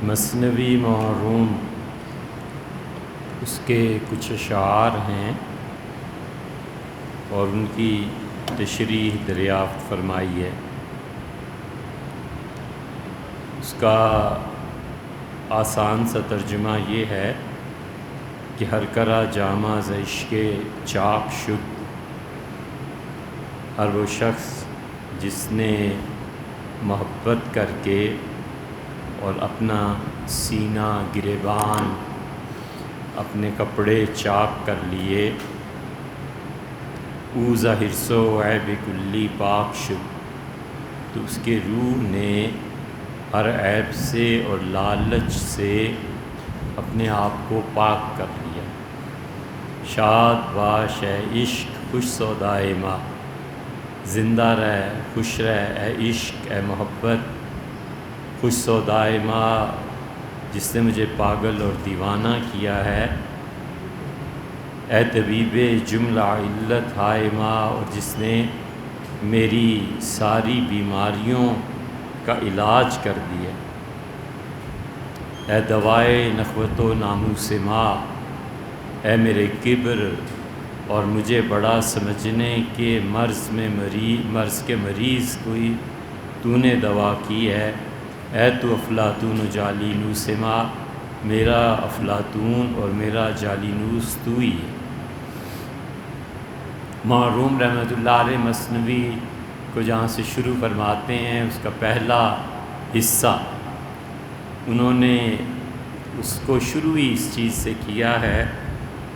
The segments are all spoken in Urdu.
مثنوی معروم اس کے کچھ اشعار ہیں اور ان کی تشریح دریافت فرمائی ہے۔ اس کا آسان سا ترجمہ یہ ہے کہ ہر کرا جامہ ز عشق چاک شد، ہر وہ شخص جس نے محبت کر کے اور اپنا سینہ گریبان اپنے کپڑے چاک کر لیے، او ظاہر سو عیب کلی پاک شد، تو اس کے روح نے ہر عیب سے اور لالچ سے اپنے آپ کو پاک کر لیا۔ شاد باش اے عشق خوش سودائے ماں، زندہ رہ خوش رہ اے عشق اے محبت، خوش سودائے ماں جس نے مجھے پاگل اور دیوانہ کیا ہے، اے طبیب جملہ علت ہائے ماں، اور جس نے میری ساری بیماریوں کا علاج کر دیا، اے دوائے نخوت و ناموس ماں، اے میرے کبر اور مجھے بڑا سمجھنے کے مرض کے مریض کوئی تو نے دوا کی ہے، اے تو افلاطون و جالینوس ماں، میرا افلاطون اور میرا جالینوس تو ہی ہے۔ معروم رحمۃ اللہ علیہ مثنوی کو جہاں سے شروع فرماتے ہیں، اس کا پہلا حصہ انہوں نے اس کو شروع ہی اس چیز سے کیا ہے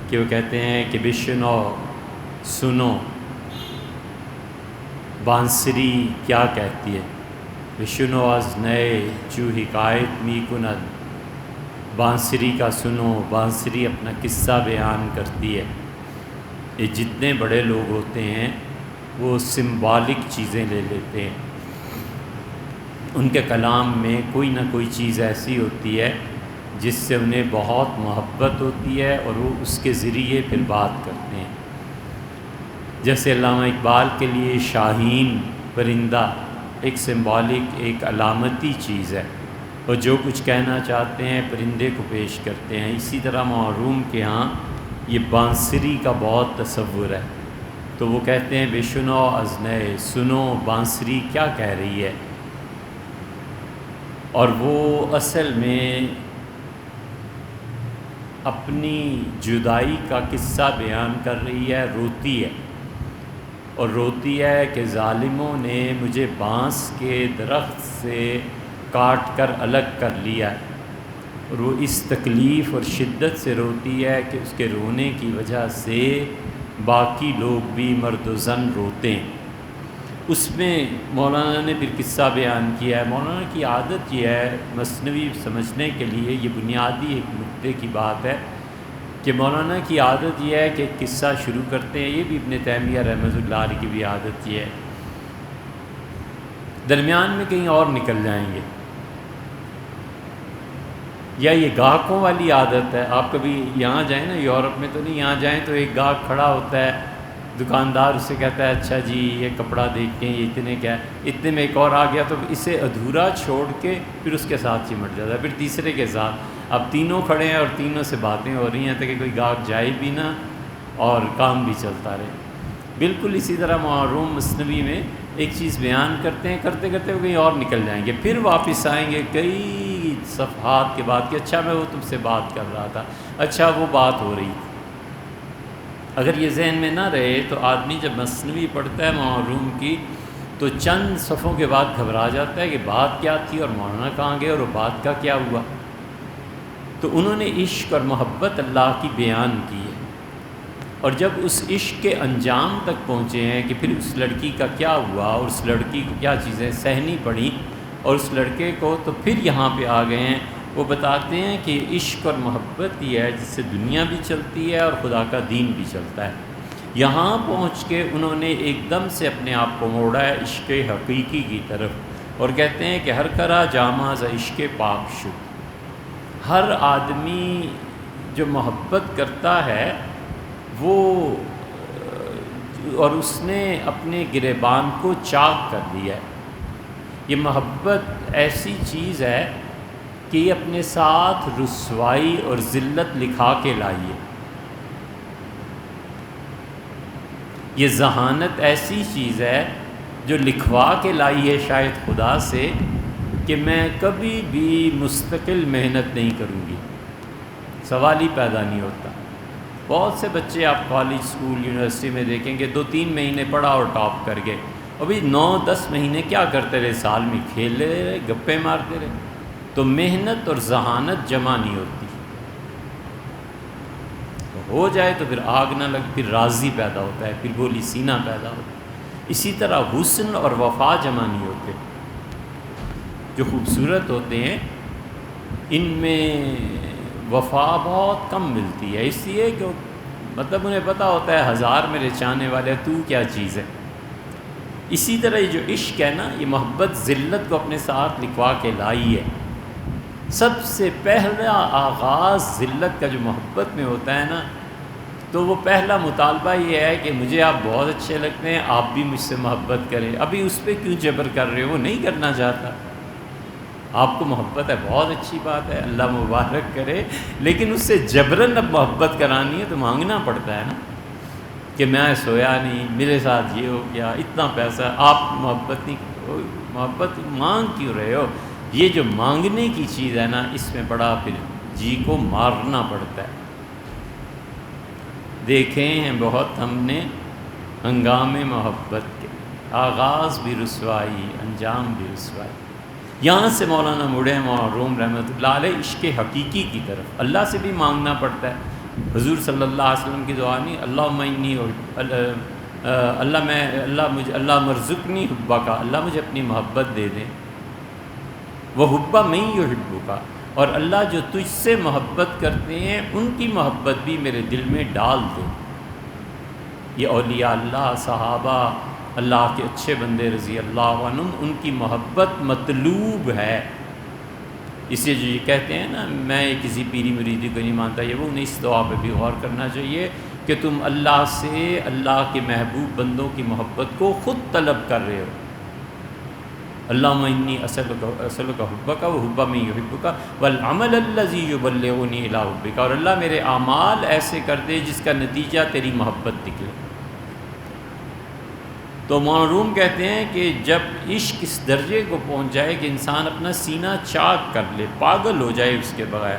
کہ وہ کہتے ہیں کہ بشنو سنو بانسری کیا کہتی ہے، بشنو از نئے جو حکایت می کند، بانسری کا سنو، بانسری اپنا قصہ بیان کرتی ہے۔ یہ جتنے بڑے لوگ ہوتے ہیں وہ سمبالک چیزیں لے لیتے ہیں، ان کے کلام میں کوئی نہ کوئی چیز ایسی ہوتی ہے جس سے انہیں بہت محبت ہوتی ہے اور وہ اس کے ذریعے پھر بات کرتے ہیں۔ جیسے علامہ اقبال کے لیے شاہین پرندہ ایک سمبالک، ایک علامتی چیز ہے، اور جو کچھ کہنا چاہتے ہیں پرندے کو پیش کرتے ہیں۔ اسی طرح معروم کے ہاں یہ بانسری کا بہت تصور ہے، تو وہ کہتے ہیں بشنو از نئے، سنو بانسری کیا کہہ رہی ہے، اور وہ اصل میں اپنی جدائی کا قصہ بیان کر رہی ہے، روتی ہے، اور روتی ہے کہ ظالموں نے مجھے بانس کے درخت سے کاٹ کر الگ کر لیا ہے، اور وہ اس تکلیف اور شدت سے روتی ہے کہ اس کے رونے کی وجہ سے باقی لوگ بھی مرد و زن روتے ہیں۔ اس میں مولانا نے پھر قصہ بیان کیا ہے۔ مولانا کی عادت یہ ہے مثنوی سمجھنے کے لیے، یہ بنیادی ایک نقطے کی بات ہے کہ مولانا کی عادت یہ ہے کہ ایک قصہ شروع کرتے ہیں، یہ بھی ابن تیمیہ رحمۃ اللہ علیہ کی بھی عادت یہ ہے، درمیان میں کہیں اور نکل جائیں گے، یا یہ گاہکوں والی عادت ہے۔ آپ کبھی یہاں جائیں نا، یورپ میں تو نہیں، یہاں جائیں تو ایک گاہک کھڑا ہوتا ہے، دکاندار اسے کہتا ہے اچھا جی یہ کپڑا دیکھیں یہ اتنے کیا ہے، اتنے میں ایک اور آ گیا تو اسے ادھورا چھوڑ کے پھر اس کے ساتھ چمٹ جاتا ہے، پھر تیسرے کے ساتھ، اب تینوں کھڑے ہیں اور تینوں سے باتیں ہو رہی ہیں تاکہ کوئی گاہک جائے بھی نہ اور کام بھی چلتا رہے۔ بالکل اسی طرح معروم مثنوی میں ایک چیز بیان کرتے ہیں، کرتے کرتے وہ کہیں اور نکل جائیں گے، پھر واپس آئیں گے کئی صفحات کے بعد کہ اچھا میں وہ تم سے بات کر رہا تھا، اچھا وہ بات ہو رہی تھی۔ اگر یہ ذہن میں نہ رہے تو آدمی جب مثنوی پڑھتا ہے معروم کی تو چند صفحوں کے بعد گھبرا جاتا ہے کہ بات کیا تھی اور مولانا کہاں گئے اور وہ بات کا کیا ہوا۔ تو انہوں نے عشق اور محبت اللہ کی بیان کی ہے، اور جب اس عشق کے انجام تک پہنچے ہیں کہ پھر اس لڑکی کا کیا ہوا اور اس لڑکی کو کیا چیزیں سہنی پڑیں اور اس لڑکے کو، تو پھر یہاں پہ آ گئے ہیں۔ وہ بتاتے ہیں کہ عشق اور محبت یہ ہے جس سے دنیا بھی چلتی ہے اور خدا کا دین بھی چلتا ہے۔ یہاں پہنچ کے انہوں نے ایک دم سے اپنے آپ کو موڑا ہے عشق حقیقی کی طرف، اور کہتے ہیں کہ ہر کرا جامہ ز عشق پاک شد، ہر آدمی جو محبت کرتا ہے وہ اور اس نے اپنے گریبان کو چاک کر دیا ہے۔ یہ محبت ایسی چیز ہے کہ یہ اپنے ساتھ رسوائی اور ذلت لکھا کے لائی ہے۔ یہ ذہانت ایسی چیز ہے جو لکھوا کے لائی ہے شاید خدا سے کہ میں کبھی بھی مستقل محنت نہیں کروں گی، سوال ہی پیدا نہیں ہوتا۔ بہت سے بچے آپ کالج، اسکول، یونیورسٹی میں دیکھیں گے 2-3 مہینے پڑھا اور ٹاپ کر گئے، ابھی 9-10 مہینے کیا کرتے رہے؟ سال میں کھیلے رہے، گپے مارتے رہے۔ تو محنت اور ذہانت جمع نہیں ہوتی، تو ہو جائے تو پھر آگ نہ لگ، پھر راضی پیدا ہوتا ہے، پھر گولی سینہ پیدا ہوتا ہے۔ اسی طرح حسن اور وفا جمع نہیں ہوتے۔ جو خوبصورت ہوتے ہیں ان میں وفا بہت کم ملتی ہے، اس لیے کہ مطلب انہیں پتہ ہوتا ہے 1000 میرے چاہنے والے، تو کیا چیز ہے۔ اسی طرح یہ جو عشق ہے نا، یہ محبت ذلت کو اپنے ساتھ لکھوا کے لائی ہے۔ سب سے پہلا آغاز ذلت کا جو محبت میں ہوتا ہے نا، تو وہ پہلا مطالبہ یہ ہے کہ مجھے آپ بہت اچھے لگتے ہیں، آپ بھی مجھ سے محبت کریں۔ ابھی اس پہ کیوں جبر کر رہے ہو؟ وہ نہیں کرنا چاہتا، آپ کو محبت ہے، بہت اچھی بات ہے، اللہ مبارک کرے، لیکن اس سے جبراً اب محبت کرانی ہے تو مانگنا پڑتا ہے نا، کہ میں سویا نہیں، میرے ساتھ یہ ہو گیا، اتنا پیسہ، آپ محبت نہیں، محبت مانگ کیوں رہے ہو؟ یہ جو مانگنے کی چیز ہے نا، اس میں بڑا پھر جی کو مارنا پڑتا ہے۔ دیکھے ہیں بہت ہم نے ہنگامے محبت کے، آغاز بھی رسوائی، انجام بھی رسوائی۔ یہاں سے مولانا مڑے ہیں، مولانا روم رحمۃ اللہ علیہ، عشق حقیقی کی طرف اللہ سے بھی مانگنا پڑتا ہے۔ حضور صلی اللہ علیہ وسلم کی دعا نہیں، اللہم انی اللہ مرزقنی حبہ کا، اللہ مجھے اپنی محبت دے دیں، وہ حبہ من یحبک، اور اللہ جو تجھ سے محبت کرتے ہیں ان کی محبت بھی میرے دل میں ڈال دے۔ یہ اولیاء اللہ، صحابہ اللہ کے اچھے بندے رضی اللہ عنہم، ان کی محبت مطلوب ہے۔ اس لیے جو یہ کہتے ہیں نا، میں کسی پیری مریدی کو نہیں مانتا، یہ وہ، انہیں اس دعا پہ بھی غور کرنا چاہیے کہ تم اللہ سے، اللہ کے محبوب بندوں کی محبت کو خود طلب کر رہے ہو۔ اللہم انی اسألک حبک وحب من یحبک والعمل الذی یبلغنی الی حبک، اور اللہ میرے اعمال ایسے کر دے جس کا نتیجہ تیری محبت نکلے۔ تو معروم کہتے ہیں کہ جب عشق اس درجے کو پہنچ جائے کہ انسان اپنا سینہ چاک کر لے، پاگل ہو جائے اس کے بغیر،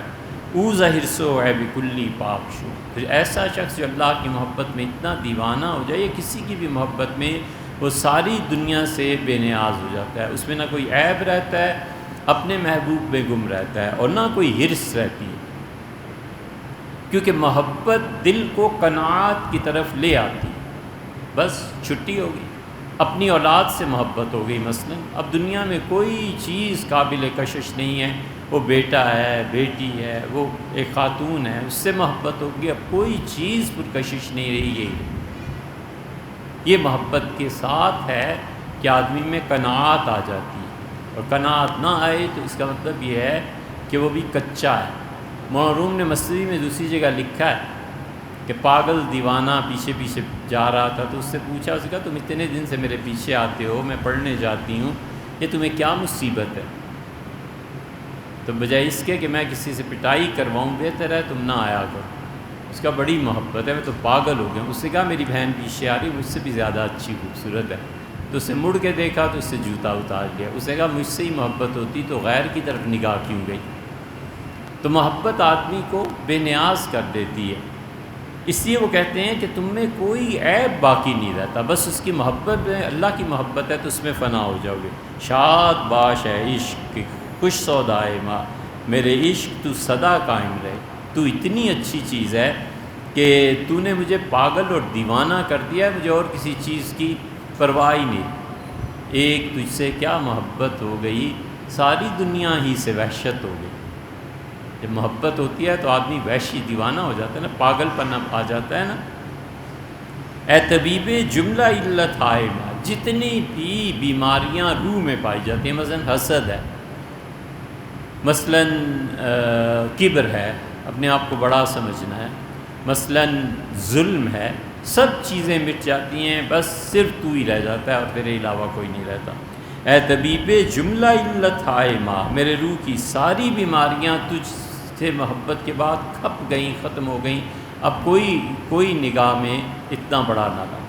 او ظاہر سو ہے بکلی پاک شو، پھر ایسا شخص جو اللہ کی محبت میں اتنا دیوانہ ہو جائے، کسی کی بھی محبت میں، وہ ساری دنیا سے بے نیاز ہو جاتا ہے، اس میں نہ کوئی عیب رہتا ہے، اپنے محبوب بے گم رہتا ہے، اور نہ کوئی حرص رہتی ہے، کیونکہ محبت دل کو قناعت کی طرف لے آتی ہے۔ بس چھٹی ہو گئی، اپنی اولاد سے محبت ہو گئی، مثلا اب دنیا میں کوئی چیز قابل کشش نہیں ہے، وہ بیٹا ہے، بیٹی ہے، وہ ایک خاتون ہے، اس سے محبت ہوگی، اب کوئی چیز پر کشش نہیں رہی گئی۔ یہ محبت کے ساتھ ہے کہ آدمی میں قناعت آ جاتی ہے، اور قناعت نہ آئے تو اس کا مطلب یہ ہے کہ وہ بھی کچا ہے۔ مولانا نے مسلمی میں دوسری جگہ لکھا ہے کہ پاگل دیوانہ پیچھے پیچھے جا رہا تھا، تو اس سے پوچھا، اس نے کہا تم اتنے دن سے میرے پیچھے آتے ہو، میں پڑھنے جاتی ہوں، یہ تمہیں کیا مصیبت ہے؟ تو بجائے اس کے کہ میں کسی سے پٹائی کرواؤں، بہتر ہے تم نہ آیا کرو۔ اس کا بڑی محبت ہے، میں تو پاگل ہو گیا ہوں۔ اس نے کہا میری بہن پیچھے آ رہی، مجھ سے بھی زیادہ اچھی خوبصورت ہے۔ تو اس نے مڑ کے دیکھا تو اس سے جوتا اتار لیا۔ اس نے کہا مجھ سے ہی محبت ہوتی تو غیر کی طرف نگاہ کیوں گئی؟ تو محبت آدمی کو بے نیاز کر دیتی ہے، اس لیے وہ کہتے ہیں کہ تم میں کوئی عیب باقی نہیں رہتا، بس اس کی محبت میں، اللہ کی محبت ہے تو اس میں فنا ہو جاؤ گے۔ شاد باش ہے عشق خوش سودائے ماں، میرے عشق تو سدا قائم رہے، تو اتنی اچھی چیز ہے کہ تو نے مجھے پاگل اور دیوانہ کر دیا ہے، مجھے اور کسی چیز کی پرواہ ہی نہیں۔ ایک تجھ سے کیا محبت ہو گئی، ساری دنیا ہی سے وحشت ہو گئی۔ جب محبت ہوتی ہے تو آدمی وحشی دیوانہ ہو جاتا ہے نا، پاگل پن آ جاتا ہے نا۔ اے طبیب جملہ علت ہائے ماں، جتنی بھی بیماریاں روح میں پائی جاتی ہیں، مثلا حسد ہے، مثلا کبر ہے، اپنے آپ کو بڑا سمجھنا ہے، مثلا ظلم ہے، سب چیزیں مٹ جاتی ہیں، بس صرف تو ہی رہ جاتا ہے اور تیرے علاوہ کوئی نہیں رہتا۔ اے طبیب جملہ علت ہائے ماں، میرے روح کی ساری بیماریاں تجھ سے محبت کے بعد کھپ گئیں، ختم ہو گئیں، اب کوئی نگاہ میں اتنا بڑا نہ رہا۔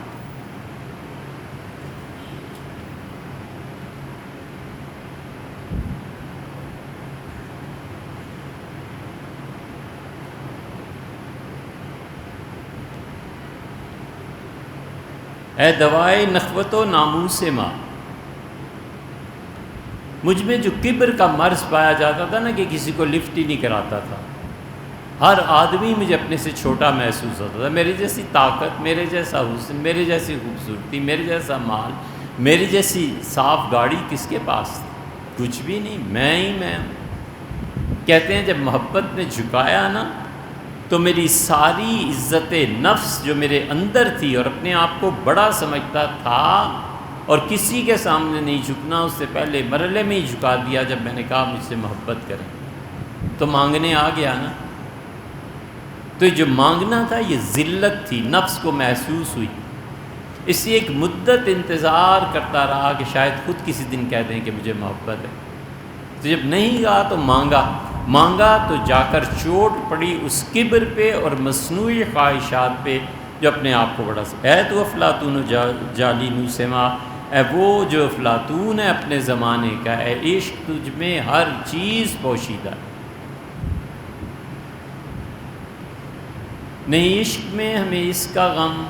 اے دوائے نخوت و ناموس ماں، مجھ میں جو کبر کا مرض پایا جاتا تھا نا، کہ کسی کو لفٹ ہی نہیں کراتا تھا، ہر آدمی مجھے اپنے سے چھوٹا محسوس ہوتا تھا، میرے جیسی طاقت، میرے جیسا حسن، میرے جیسی خوبصورتی، میرے جیسا مال، میرے جیسی صاف گاڑی کس کے پاس تھی؟ کچھ بھی نہیں، میں ہی میں ہوں۔ کہتے ہیں جب محبت نے جھکایا نا، تو میری ساری عزت نفس جو میرے اندر تھی اور اپنے آپ کو بڑا سمجھتا تھا اور کسی کے سامنے نہیں جھکنا، اس سے پہلے مرحلے میں ہی جھکا دیا جب میں نے کہا مجھ سے محبت کریں، تو مانگنے آ گیا نا۔ تو یہ جو مانگنا تھا یہ ذلت تھی، نفس کو محسوس ہوئی، اس لیے ایک مدت انتظار کرتا رہا کہ شاید خود کسی دن کہہ دیں کہ مجھے محبت ہے۔ تو جب نہیں کہا تو مانگا تو جا کر چوٹ پڑی اس کبر پہ اور مصنوعی خواہشات پہ جو اپنے آپ کو بڑا اے تو افلاطون جالینو سما، اے وہ جو افلاطون ہے اپنے زمانے کا، اے عشق تجھ میں ہر چیز پوشیدہ ہے۔ نہیں عشق میں ہمیں اس کا غم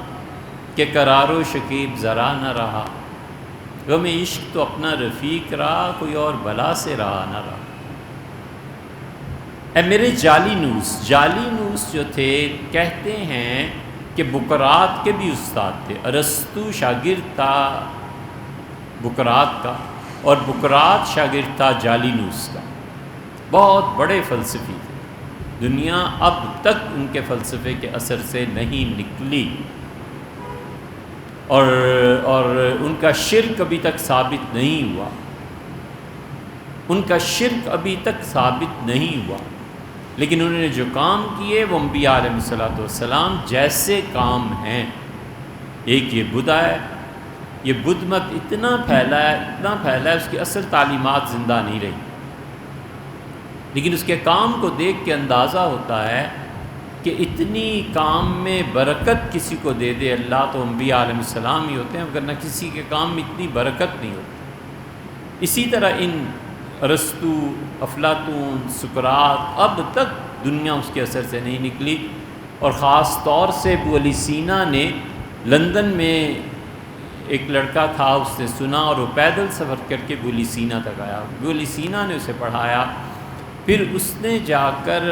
کہ قرار و شکیب ذرا نہ رہا، غم عشق تو اپنا رفیق رہا، کوئی اور بلا سے رہا نہ رہا۔ اے میرے جالینوس جو تھے، کہتے ہیں کہ بقرات کے بھی استاد تھے، ارسطو شاگرد تھا بقرات کا، اور بقرات شاگرد تھا جالینوس کا، بہت بڑے فلسفی تھے، دنیا اب تک ان کے فلسفے کے اثر سے نہیں نکلی، اور ان کا شرک ابھی تک ثابت نہیں ہوا، لیکن انہوں نے جو کام کیے وہ انبیاء علیہ الصلوۃ والسلام جیسے کام ہیں۔ ایک یہ بدھ ہے، یہ بدھ مت اتنا پھیلا ہے، اس کی اصل تعلیمات زندہ نہیں رہی، لیکن اس کے کام کو دیکھ کے اندازہ ہوتا ہے کہ اتنی کام میں برکت کسی کو دے دے اللہ تو انبیاء علیہ السلام ہی ہوتے ہیں، ورنہ کسی کے کام میں اتنی برکت نہیں ہوتی۔ اسی طرح ان ارسطو، افلاطون، سقراط، اب تک دنیا اس کے اثر سے نہیں نکلی، اور خاص طور سے ابو علی سینا نے لندن میں ایک لڑکا تھا، اس نے سنا اور وہ پیدل سفر کر کے ابو علی سینا تک آیا، ابو علی سینا نے اسے پڑھایا، پھر اس نے جا کر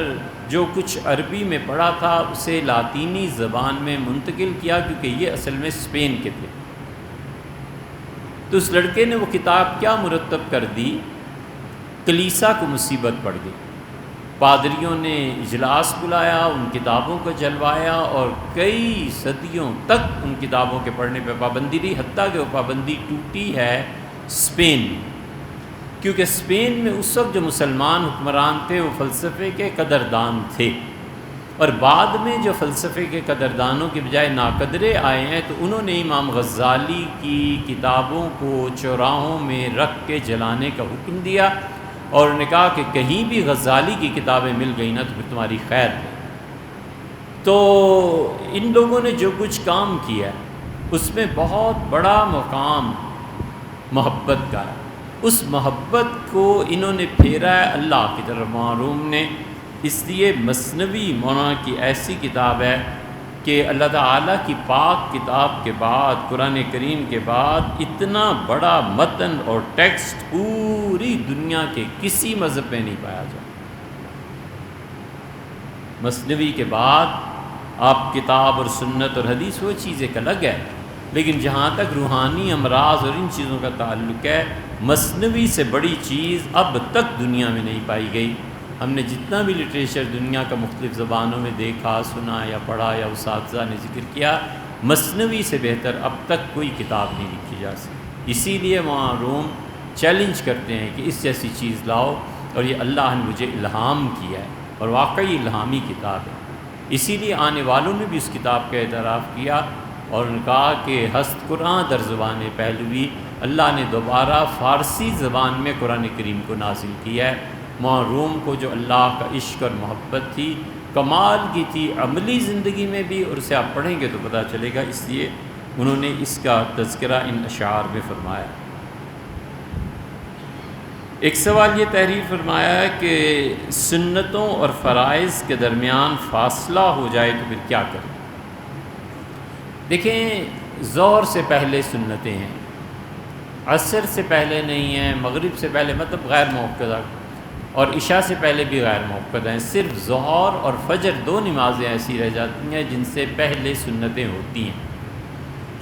جو کچھ عربی میں پڑھا تھا اسے لاطینی زبان میں منتقل کیا، کیونکہ یہ اصل میں اسپین کے تھے۔ تو اس لڑکے نے وہ کتاب کیا مرتب کر دی، کلیسا کو مصیبت پڑ گئی، پادریوں نے اجلاس بلایا، ان کتابوں کو جلوایا، اور کئی صدیوں تک ان کتابوں کے پڑھنے پہ پابندی رہی، حتیٰ کہ وہ پابندی ٹوٹی ہے اسپین میں، کیونکہ اسپین میں اس وقت جو مسلمان حکمران تھے وہ فلسفے کے قدردان تھے، اور بعد میں جو فلسفے کے قدردانوں کے بجائے ناقدرے آئے ہیں، تو انہوں نے امام غزالی کی کتابوں کو چوراہوں میں رکھ کے جلانے کا حکم دیا، اور انہوں نے کہا کہ کہیں بھی غزالی کی کتابیں مل گئی نا تو پھر تمہاری خیر ہے۔ تو ان لوگوں نے جو کچھ کام کیا اس میں بہت بڑا مقام محبت کا ہے، اس محبت کو انہوں نے پھیرا ہے اللہ کی طرف معروم نے، اس لیے مثنوی مولانا کی ایسی کتاب ہے کہ اللہ تعالیٰ کی پاک کتاب کے بعد، قرآن کریم کے بعد اتنا بڑا متن اور ٹیکسٹ پوری دنیا کے کسی مذہب میں نہیں پایا جاتا۔ مثنوی کے بعد آپ کتاب اور سنت اور حدیث وہ چیز ایک الگ ہے، لیکن جہاں تک روحانی امراض اور ان چیزوں کا تعلق ہے، مثنوی سے بڑی چیز اب تک دنیا میں نہیں پائی گئی۔ ہم نے جتنا بھی لٹریچر دنیا کا مختلف زبانوں میں دیکھا، سنا یا پڑھا یا اساتذہ نے ذکر کیا، مثنوی سے بہتر اب تک کوئی کتاب نہیں لکھی جا سکتی۔ اسی لیے وہاں روم چیلنج کرتے ہیں کہ اس جیسی چیز لاؤ، اور یہ اللہ نے مجھے الہام کیا ہے، اور واقعی الہامی کتاب ہے۔ اسی لیے آنے والوں نے بھی اس کتاب کا اعتراف کیا اور ان کہا کہ ہست قرآن در زبان پہلوی اللہ نے دوبارہ فارسی زبان میں قرآن کریم کو نازل کیا ہے۔ وہاں روم کو جو اللہ کا عشق اور محبت تھی، کمال کی تھی عملی زندگی میں بھی، اور اسے آپ پڑھیں گے تو پتہ چلے گا، اس لیے انہوں نے اس کا تذکرہ ان اشعار میں فرمایا۔ ایک سوال یہ تحریر فرمایا ہے کہ سنتوں اور فرائض کے درمیان فاصلہ ہو جائے تو پھر کیا کریں؟ دیکھیں، ظہر سے پہلے سنتیں ہیں، عصر سے پہلے نہیں ہیں، مغرب سے پہلے مطلب غیر موقدہ، اور عشاء سے پہلے بھی غیر موقدہ ہیں۔ صرف ظہر اور فجر 2 نمازیں ایسی رہ جاتی ہیں جن سے پہلے سنتیں ہوتی ہیں۔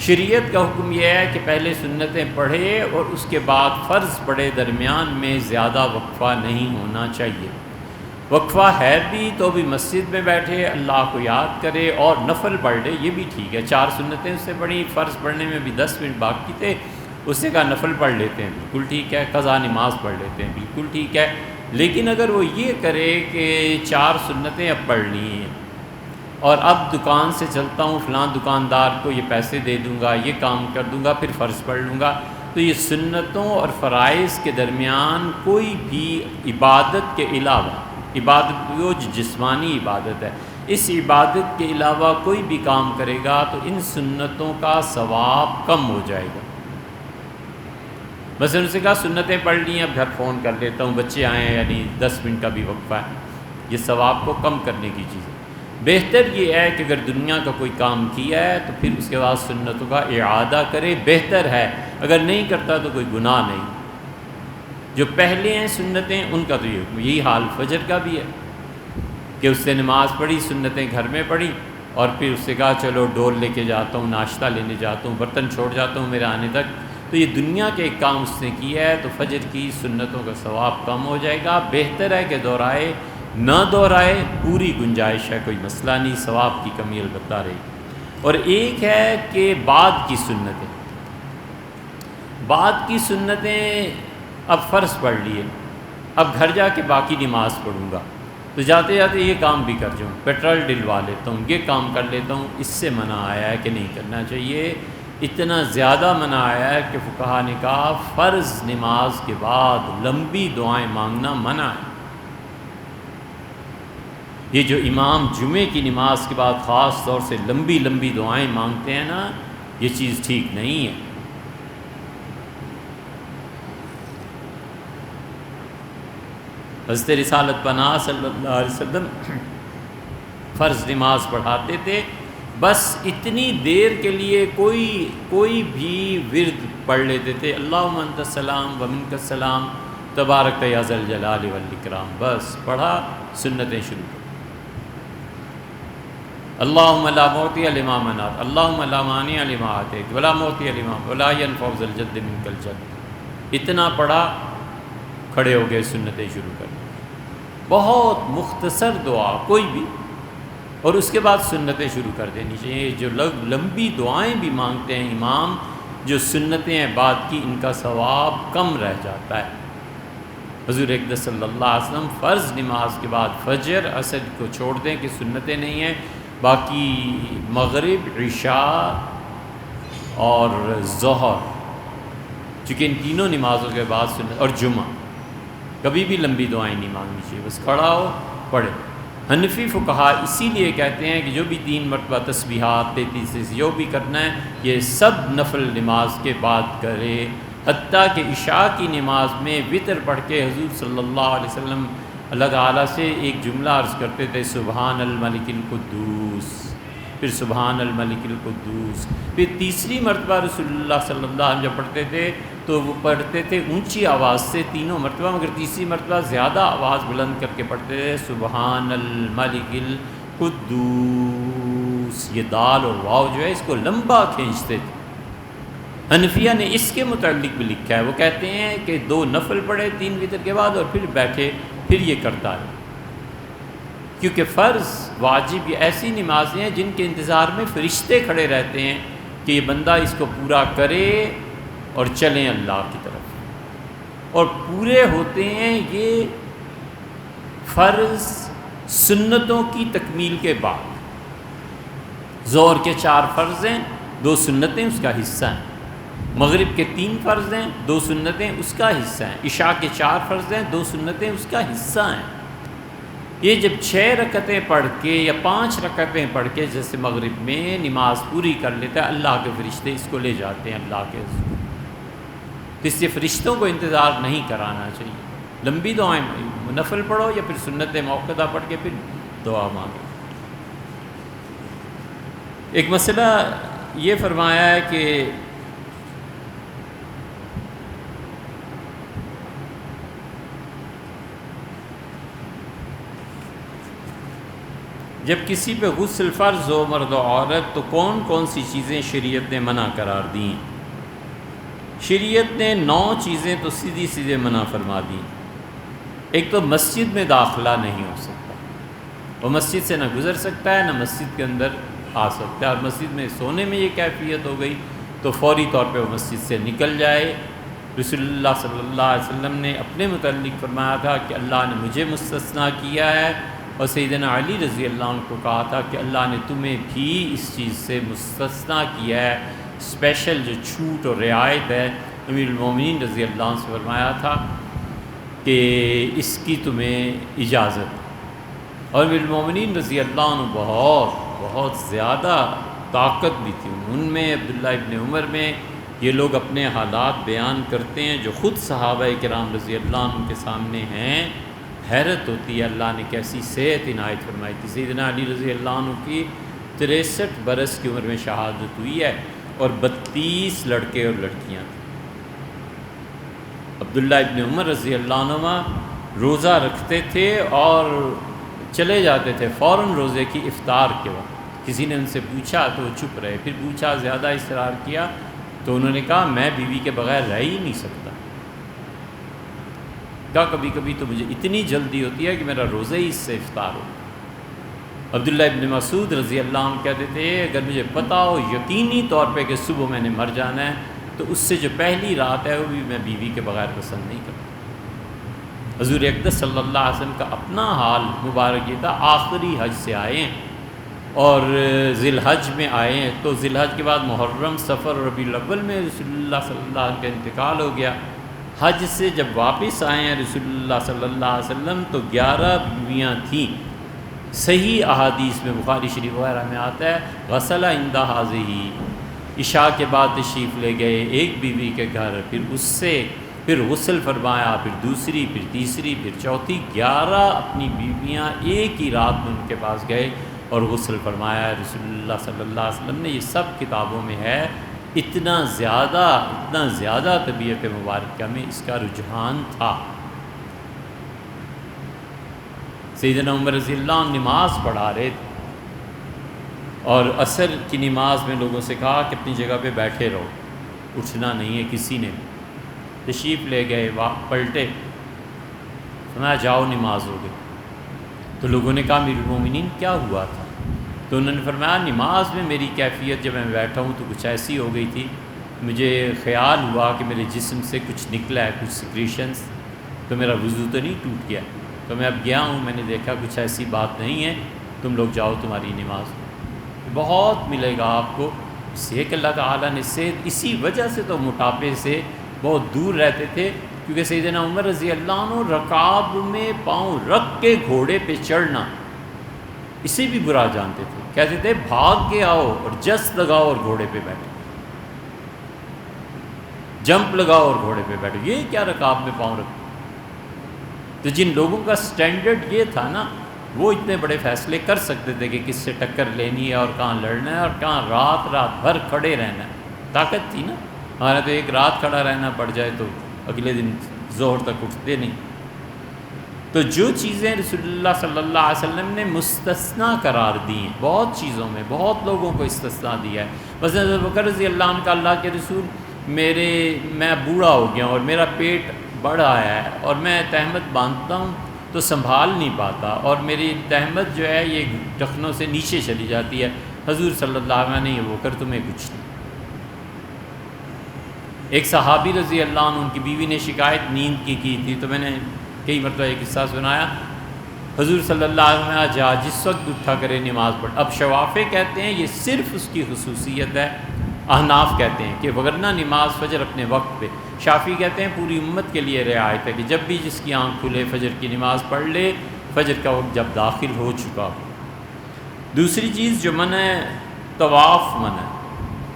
شریعت کا حکم یہ ہے کہ پہلے سنتیں پڑھے اور اس کے بعد فرض پڑھے، درمیان میں زیادہ وقفہ نہیں ہونا چاہیے۔ وقفہ ہے بھی تو بھی مسجد میں بیٹھے اللہ کو یاد کرے اور نفل پڑھ لے، یہ بھی ٹھیک ہے۔ 4 سنتیں اس سے پڑھی، فرض پڑھنے میں بھی 10 منٹ باقی تھے، اس سے کہا نفل پڑھ لیتے ہیں، بالکل ٹھیک ہے۔ قضا نماز پڑھ لیتے ہیں، بالکل ٹھیک ہے۔ لیکن اگر وہ یہ کرے کہ 4 سنتیں اب پڑھنی ہیں اور اب دکان سے چلتا ہوں، فلاں دکاندار کو یہ پیسے دے دوں گا، یہ کام کر دوں گا، پھر فرض پڑھ لوں گا، تو یہ سنتوں اور فرائض کے درمیان کوئی بھی عبادت کے علاوہ، عبادت جو جسمانی عبادت ہے، اس عبادت کے علاوہ کوئی بھی کام کرے گا تو ان سنتوں کا ثواب کم ہو جائے گا۔ بس ان سے کہا سنتیں پڑھ لی ہیں، اب گھر فون کر لیتا ہوں، بچے آئے ہیں، یعنی 10 منٹ کا بھی وقفہ ہے، یہ ثواب کو کم کرنے کی چیز ہے۔ بہتر یہ ہے کہ اگر دنیا کا کوئی کام کیا ہے تو پھر اس کے بعد سنتوں کا اعادہ کرے، بہتر ہے۔ اگر نہیں کرتا تو کوئی گناہ نہیں۔ جو پہلے ہیں سنتیں ان کا تو یہی حال فجر کا بھی ہے کہ اس سے نماز پڑھی، سنتیں گھر میں پڑھی، اور پھر اس سے کہا چلو ڈول لے کے جاتا ہوں، ناشتہ لینے جاتا ہوں، برتن چھوڑ جاتا ہوں میرے آنے تک، تو یہ دنیا کے ایک کام اس نے کیا ہے، تو فجر کی سنتوں کا ثواب کم ہو جائے گا۔ بہتر ہے کہ دہرائے، نہ دہرائے، پوری گنجائش ہے، کوئی مسئلہ نہیں، ثواب کی کمی البتہ رہے گی۔ اور ایک ہے کہ بعد کی سنتیں، بعد کی سنتیں اب فرض پڑھ لیے، اب گھر جا کے باقی نماز پڑھوں گا، تو جاتے جاتے یہ کام بھی کر جاؤں، پیٹرول ڈلوا لیتا ہوں، یہ کام کر لیتا ہوں، اس سے منع آیا ہے کہ نہیں کرنا چاہیے۔ اتنا زیادہ منع آیا ہے کہ فقہا نے کہا فرض نماز کے بعد لمبی دعائیں مانگنا منع ہے۔ یہ جو امام جمعے کی نماز کے بعد خاص طور سے لمبی لمبی دعائیں مانگتے ہیں نا، یہ چیز ٹھیک نہیں ہے۔ حضرت رسالت پناہ صلی اللہ علیہ وسلم فرض نماز پڑھاتے تھے، بس اتنی دیر کے لیے کوئی بھی ورد پڑھ لیتے تھے، اللہم انت السلام و منک السلام تبارک یا ذا الجلال والاکرام، بس پڑھا، سنتیں شروع کر، اللہم لا معطی لما منعت، اللہم لا مانع لما اعطیت ولا معطی لما ولا ينفع ذا الجد منک الجد، اتنا پڑھا، کھڑے ہو گئے، سنتیں شروع کر، بہت مختصر دعا کوئی بھی، اور اس کے بعد سنتیں شروع کر دینی چاہیے۔ جو لوگ لمبی دعائیں بھی مانگتے ہیں امام، جو سنتیں ہیں بعد کی، ان کا ثواب کم رہ جاتا ہے۔ حضور اقدس صلی اللہ علیہ وسلم فرض نماز کے بعد فجر عصر کو چھوڑ دیں کہ سنتیں نہیں ہیں، باقی مغرب، عشاء اور ظہر، چونکہ ان تینوں نمازوں کے بعد سنت، اور جمعہ کبھی بھی لمبی دعائیں نہیں مانگنی چاہیے، بس کھڑا ہو پڑھے۔ حنفی فقہا اسی لیے کہتے ہیں کہ جو بھی 3 مرتبہ تسبیحات 33 جو بھی کرنا ہے یہ سب نفل نماز کے بعد کرے، حتیٰ کہ عشاء کی نماز میں وطر پڑھ کے حضور صلی اللہ علیہ وسلم اللہ تعالیٰ سے ایک جملہ عرض کرتے تھے، سبحان الملک القدوس، پھر سبحان الملک القدوس، پھر تیسری مرتبہ رسول اللہ صلی اللہ علیہ وسلم جب پڑھتے تھے تو وہ پڑھتے تھے اونچی آواز سے تینوں مرتبہ، مگر تیسری مرتبہ زیادہ آواز بلند کر کے پڑھتے تھے، سبحان الملک القدوس، یہ دال اور واو جو ہے اس کو لمبا کھینچتے تھے۔ حنفیہ نے اس کے متعلق بھی لکھا ہے، وہ کہتے ہیں کہ 2 نفل پڑھے 3 وتر کے بعد اور پھر بیٹھے، پھر یہ کرتا ہے، کیونکہ فرض واجب یہ ایسی نمازیں ہیں جن کے انتظار میں فرشتے کھڑے رہتے ہیں کہ یہ بندہ اس کو پورا کرے اور چلیں اللہ کی طرف، اور پورے ہوتے ہیں یہ فرض سنتوں کی تکمیل کے بعد۔ ظہر کے 4 فرض ہیں، 2 سنتیں اس کا حصہ ہیں، مغرب کے 3 فرض ہیں، 2 سنتیں اس کا حصہ ہیں، عشاء کے 4 فرض ہیں، 2 سنتیں اس کا حصہ ہیں۔ یہ جب 6 رکعتیں پڑھ کے یا 5 رکعتیں پڑھ کے جیسے مغرب میں نماز پوری کر لیتا ہے، اللہ کے فرشتے اس کو لے جاتے ہیں اللہ کے حضور۔ تو اس سے فرشتوں کو انتظار نہیں کرانا چاہیے، لمبی دعائیں نفل پڑھو یا پھر سنت موقعہ پڑھ کے پھر دعا مانگو۔ ایک مسئلہ یہ فرمایا ہے کہ جب کسی پہ غسل فرض ہو مرد و عورت تو کون کون سی چیزیں شریعت نے منع قرار دیں؟ شریعت نے 9 چیزیں تو سیدھی سیدھے منع فرما دیں۔ ایک تو مسجد میں داخلہ نہیں ہو سکتا، وہ مسجد سے نہ گزر سکتا ہے نہ مسجد کے اندر آ سکتا ہے، اور مسجد میں سونے میں یہ کیفیت ہو گئی تو فوری طور پہ وہ مسجد سے نکل جائے۔ رسول اللہ صلی اللہ علیہ وسلم نے اپنے متعلق فرمایا تھا کہ اللہ نے مجھے مستثنیٰ کیا ہے، اور سیدنا علی رضی اللہ عنہ کو کہا تھا کہ اللہ نے تمہیں بھی اس چیز سے مستثنیٰ کیا ہے، اسپیشل جو چھوٹ اور رعایت ہے امیر المومنین رضی اللہ عنہ سے فرمایا تھا کہ اس کی تمہیں اجازت۔ اور امیر المومنین رضی اللہ عنہ بہت زیادہ طاقت بھی تھی ان میں، عبداللہ ابن عمر میں۔ یہ لوگ اپنے حالات بیان کرتے ہیں جو خود صحابہ کرام رضی اللہ عنہ کے سامنے ہیں، حیرت ہوتی ہے اللہ نے کیسی صحت عنایت فرمائی تھی۔ سیدنا علی رضی اللہ عنہ کی 63 برس کی عمر میں شہادت ہوئی ہے اور 32 لڑکے اور لڑکیاں تھیں۔ عبداللہ ابن عمر رضی اللہ عنہ روزہ رکھتے تھے اور چلے جاتے تھے فوراً روزے کی افطار کے وقت۔ کسی نے ان سے پوچھا تو وہ چپ رہے، پھر پوچھا زیادہ اصرار کیا تو انہوں نے کہا میں بیوی کے بغیر رہ ہی نہیں سکتا، کبھی کبھی تو مجھے اتنی جلدی ہوتی ہے کہ میرا روزہ ہی اس سے افطار ہو۔ عبداللہ ابن مسعود رضی اللہ عنہ کہتے تھے اگر مجھے پتہ ہو یقینی طور پہ کہ صبح میں نے مر جانا ہے تو اس سے جو پہلی رات ہے وہ بھی میں بیوی کے بغیر پسند نہیں کرتا۔ حضور اقدس صلی اللہ علیہ وسلم کا اپنا حال مبارک یہ تھا، آخری حج سے آئے ہیں اور ذی الحج میں آئے ہیں، تو ذی الحج کے بعد محرم، صفر اور ربیع الاول میں رسول اللہ صلی اللہ علیہ وسلم کا انتقال ہو گیا۔ حج سے جب واپس آئے ہیں رسول اللہ صلی اللہ علیہ وسلم تو 11 بیویاں تھیں۔ صحیح احادیث میں بخاری شریف وغیرہ میں آتا ہے غسل عند ہذہ، عشاء کے بعد تشریف لے گئے ایک بیوی کے گھر، پھر اس سے پھر غسل فرمایا، پھر دوسری، پھر تیسری، پھر چوتھی، 11 اپنی بیویاں ایک ہی رات میں ان کے پاس گئے اور غسل فرمایا رسول اللہ صلی اللہ علیہ وسلم نے۔ یہ سب کتابوں میں ہے۔ اتنا زیادہ طبیعت مبارکہ میں اس کا رجحان تھا۔ سیدنا عمر رضی اللہ عنہ نماز پڑھا رہے تھے اور عصر کی نماز میں لوگوں سے کہا کہ اپنی جگہ پہ بیٹھے رہو، اٹھنا نہیں ہے کسی نے۔ تشریف لے گئے، پلٹے، فرمایا جاؤ نماز ہو گئی۔ تو لوگوں نے کہا امیر المومنین کیا ہوا تھا؟ تو انہوں نے فرمایا نماز میں میری کیفیت جب میں بیٹھا ہوں تو کچھ ایسی ہو گئی تھی، مجھے خیال ہوا کہ میرے جسم سے کچھ نکلا ہے، کچھ سیکریشنز، تو میرا وضو تو نہیں ٹوٹ گیا، تو میں اب گیا ہوں، میں نے دیکھا کچھ ایسی بات نہیں ہے، تم لوگ جاؤ تمہاری نماز۔ بہت ملے گا آپ کو اس سے کہ اللہ تعالیٰ نے صحت، اسی وجہ سے تو موٹاپے سے بہت دور رہتے تھے، کیونکہ سیدنا عمر رضی اللہ عنہ رکاب میں پاؤں رکھ کے گھوڑے پہ چڑھنا اسے بھی برا جانتے تھے، کہتے تھے بھاگ کے آؤ اور جست لگاؤ اور گھوڑے پہ بیٹھو، جمپ لگاؤ اور گھوڑے پہ بیٹھو، یہ کیا رکاب میں پاؤں رکھو۔ تو جن لوگوں کا سٹینڈرڈ یہ تھا نا، وہ اتنے بڑے فیصلے کر سکتے تھے کہ کس سے ٹکر لینی ہے اور کہاں لڑنا ہے اور کہاں رات بھر کھڑے رہنا ہے، طاقت تھی نا۔ ہمارا تو ایک رات کھڑا رہنا پڑ جائے تو اگلے دن ظہر تک اٹھتے نہیں۔ تو جو چیزیں رسول اللہ صلی اللہ علیہ وسلم نے مستثنیٰ قرار دی ہیں، بہت چیزوں میں بہت لوگوں کو استثناء دیا ہے۔ مثلا ابوبکر رضی اللہ عنہ کا اللہ کے رسول میں بوڑھا ہو گیا ہوں اور میرا پیٹ بڑھ آیا ہے اور میں تہمت باندھتا ہوں تو سنبھال نہیں پاتا اور میری تہمت جو ہے یہ ٹخنوں سے نیچے چلی جاتی ہے، حضور صلی اللہ علیہ وسلم نے یہ وہ کر تمہیں کچھ نہیں۔ ایک صحابی رضی اللہ عنہ ان کی بیوی نے شکایت نیند کی تھی، تو میں نے کئی مرتبہ ایک قصہ سنایا، حضور صلی اللہ علیہ وسلم جس وقت اٹھا کرے نماز پڑھ۔ اب شوافے کہتے ہیں یہ صرف اس کی خصوصیت ہے، احناف کہتے ہیں کہ وگرنہ نماز فجر اپنے وقت پہ، شافعی کہتے ہیں پوری امت کے لیے رعایت ہے کہ جب بھی جس کی آنکھ کھلے فجر کی نماز پڑھ لے، فجر کا وقت جب داخل ہو چکا ہو۔ دوسری چیز جو منع ہے، طواف منع ہے،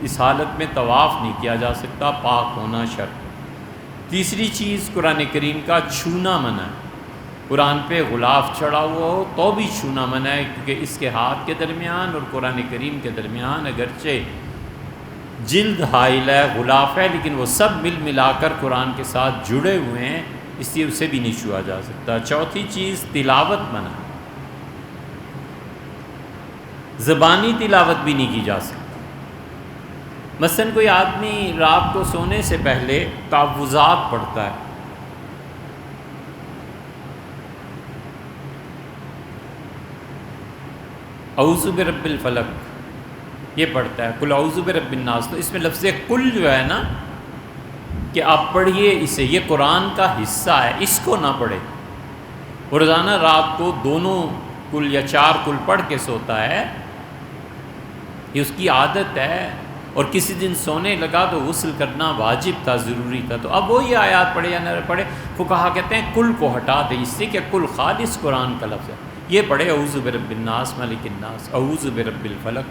اس حالت میں طواف نہیں کیا جا سکتا، پاک ہونا شرط۔ تیسری چیز قرآن کریم کا چھونا منع ہے، قرآن پہ غلاف چڑھا ہوا ہو تو بھی چھونا منع ہے، کیونکہ اس کے ہاتھ کے درمیان اور قرآن کریم کے درمیان اگرچہ جلد حائل ہے، غلاف ہے، لیکن وہ سب ملا کر قرآن کے ساتھ جڑے ہوئے ہیں، اس لیے اسے بھی نہیں چھوا جا سکتا۔ چوتھی چیز تلاوت منع ہے، زبانی تلاوت بھی نہیں کی جا سکتی۔ مثلاً کوئی آدمی رات کو سونے سے پہلے تعوذات پڑھتا ہے، اعوذ برب الفلق یہ پڑھتا ہے، قل اعوذ برب الناس، تو اس میں لفظ قل جو ہے نا کہ آپ پڑھیے اسے، یہ قرآن کا حصہ ہے، اس کو نہ پڑھے۔ وہ روزانہ رات کو دونوں قل یا 4 قل پڑھ کے سوتا ہے، یہ اس کی عادت ہے، اور کسی دن سونے لگا تو غسل کرنا واجب تھا، ضروری تھا، تو اب وہ یہ آیات پڑھے یا نہ پڑھے، فقہا کہتے ہیں قل کو ہٹا دے، اس سے کہ قل خالص قرآن کا لفظ ہے، یہ پڑھے اعوذ برب الناس ملک الناس، اعوذ برب الفلق،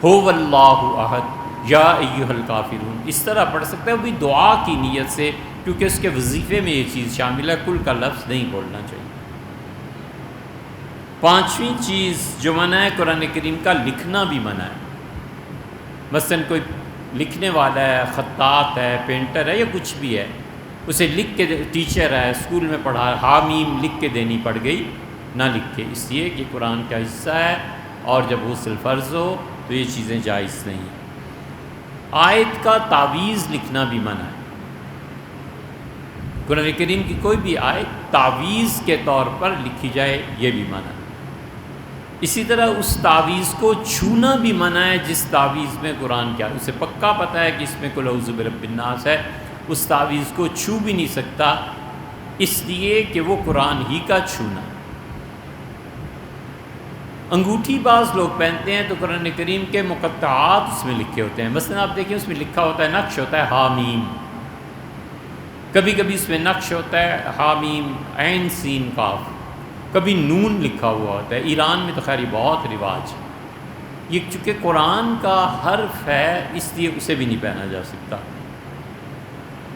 هو اللہ احد، یا ایھا الکافرون، اس طرح پڑھ سکتا ہے، وہ بھی دعا کی نیت سے، کیونکہ اس کے وظیفے میں یہ چیز شامل ہے، قل کا لفظ نہیں بولنا چاہیے۔ پانچویں چیز جو منع ہے قرآن کریم کا لکھنا بھی منع ہے۔ مثلاً کوئی لکھنے والا ہے، خطاط ہے، پینٹر ہے یا کچھ بھی ہے، اسے لکھ کے ٹیچر ہے، اسکول میں پڑھا، حامیم لکھ کے دینی پڑ گئی، نہ لکھے، اس لیے کہ قرآن کا حصہ ہے، اور جب غسل فرض ہو تو یہ چیزیں جائز نہیں۔ آیت کا تعویذ لکھنا بھی منع ہے، قرآن کریم کی کوئی بھی آیت تعویذ کے طور پر لکھی جائے یہ بھی منع ہے۔ اسی طرح اس تعویذ کو چھونا بھی منع ہے، جس تعویذ میں قرآن کیا، اسے پکا پتہ ہے کہ اس میں قل اعوذ برب الناس ہے، اس تعویذ کو چھو بھی نہیں سکتا، اس لیے کہ وہ قرآن ہی کا چھونا۔ انگوٹھی بعض لوگ پہنتے ہیں تو قرآن کریم کے مقطعات اس میں لکھے ہوتے ہیں، مثلا آپ دیکھیں اس میں لکھا ہوتا ہے، نقش ہوتا ہے حامیم، کبھی کبھی اس میں نقش ہوتا ہے حامیم عین سین قاف، کبھی نون لکھا ہوا ہوتا ہے، ایران میں تو خیر یہ بہت رواج ہے، یہ چونکہ قرآن کا حرف ہے اس لیے اسے بھی نہیں پہنا جا سکتا۔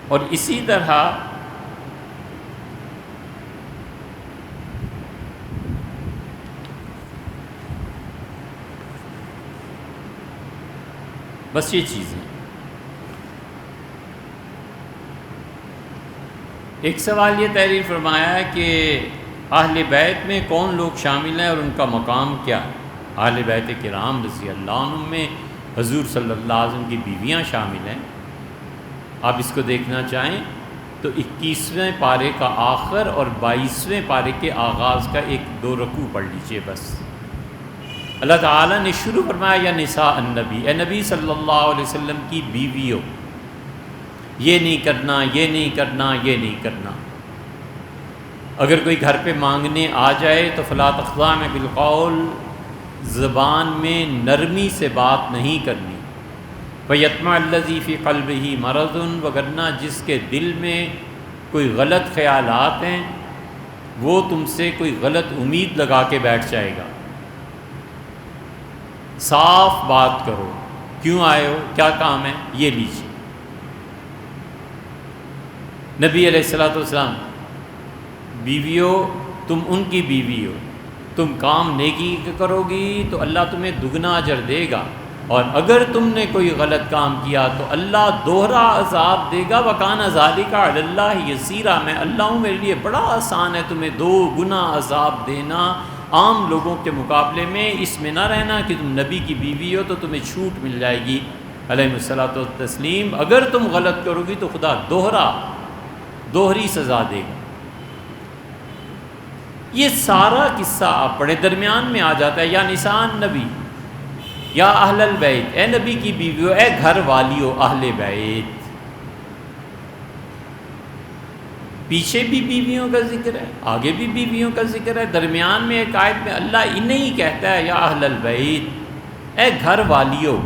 اور اسی طرح بس یہ چیزیں۔ ایک سوال یہ تحریر فرمایا ہے کہ اہل بیت میں کون لوگ شامل ہیں اور ان کا مقام کیا ہے؟ اہل بیت کرام رضی اللہ عنہم میں حضور صلی اللہ علیہ وسلم کی بیویاں شامل ہیں۔ آپ اس کو دیکھنا چاہیں تو 21ویں پارے کا آخر اور 22ویں پارے کے آغاز کا 1-2 رکوع پڑھ لیجئے بس۔ اللہ تعالیٰ نے شروع فرمایا یا نساء النبی، اے نبی صلی اللہ علیہ وسلم کی بیویوں، یہ نہیں کرنا، یہ نہیں کرنا، یہ نہیں کرنا۔ اگر کوئی گھر پہ مانگنے آ جائے تو فلا تخضعن بالقول، زبان میں نرمی سے بات نہیں کرنی، فیطمع الذی فی قلبہ مرض، وگرنہ جس کے دل میں کوئی غلط خیالات ہیں وہ تم سے کوئی غلط امید لگا کے بیٹھ جائے گا۔ صاف بات کرو، کیوں آئے ہو، کیا کام ہے، یہ لیجیے۔ نبی علیہ الصلوۃ والسلام، بیویوں تم ان کی بیوی ہو، تم کام نیکی کرو گی تو اللہ تمہیں دگنا اجر دے گا، اور اگر تم نے کوئی غلط کام کیا تو اللہ دوہرا عذاب دے گا، وَكَانَ ذَلِكَ عَلَى اللَّهِ يَسِيرًا، میں اللہ ہوں، میرے لیے بڑا آسان ہے تمہیں 2 گنا عذاب دینا عام لوگوں کے مقابلے میں۔ اس میں نہ رہنا کہ تم نبی کی بیوی ہو تو تمہیں چھوٹ مل جائے گی علیہ الصلوۃ والتسلیم، اگر تم غلط کرو گی تو خدا دوہری سزا دے گا۔ یہ سارا قصہ آپ پڑھے، درمیان میں آ جاتا ہے یا نساء النبی، یا اہل البیت، اے نبی کی بیویوں، اے گھر والیوں اہل بیت۔ پیچھے بھی بیویوں کا ذکر ہے، آگے بھی بیویوں کا ذکر ہے، درمیان میں ایک آیت میں اللہ انہیں ہی کہتا ہے یا اہل البیت، اے گھر والیوں۔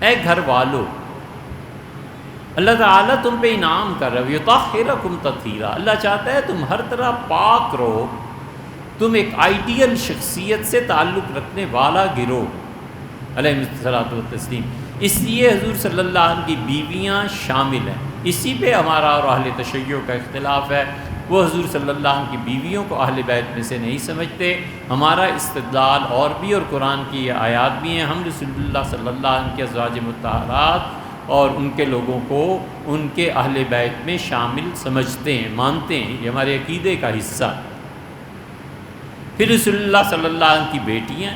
اے گھر والو، اللہ تعالیٰ تم پہ انعام کر رہا ہے، یطہرکم تطہیرا، اللہ چاہتا ہے تم ہر طرح پاک رہو، تم ایک آئیڈیل شخصیت سے تعلق رکھنے والا گروہ علیہ الصلوۃ والتسلیم۔ اس لیے حضور صلی اللہ علیہ وسلم کی بیویاں شامل ہیں۔ اسی پہ ہمارا اور اہل تشیع کا اختلاف ہے، وہ حضور صلی اللہ علیہ وسلم کی بیویوں کو اہل بیت میں سے نہیں سمجھتے۔ ہمارا استدلال اور بھی، اور قرآن کی یہ آیات بھی ہیں، ہم رسول اللہ صلی اللہ علیہ وسلم کے ازواج مطہرات اور ان کے لوگوں کو ان کے اہل بیت میں شامل سمجھتے ہیں، مانتے ہیں، یہ ہمارے عقیدے کا حصہ۔ پھر رسول اللہ صلی اللہ علیہ وسلم کی بیٹیاں،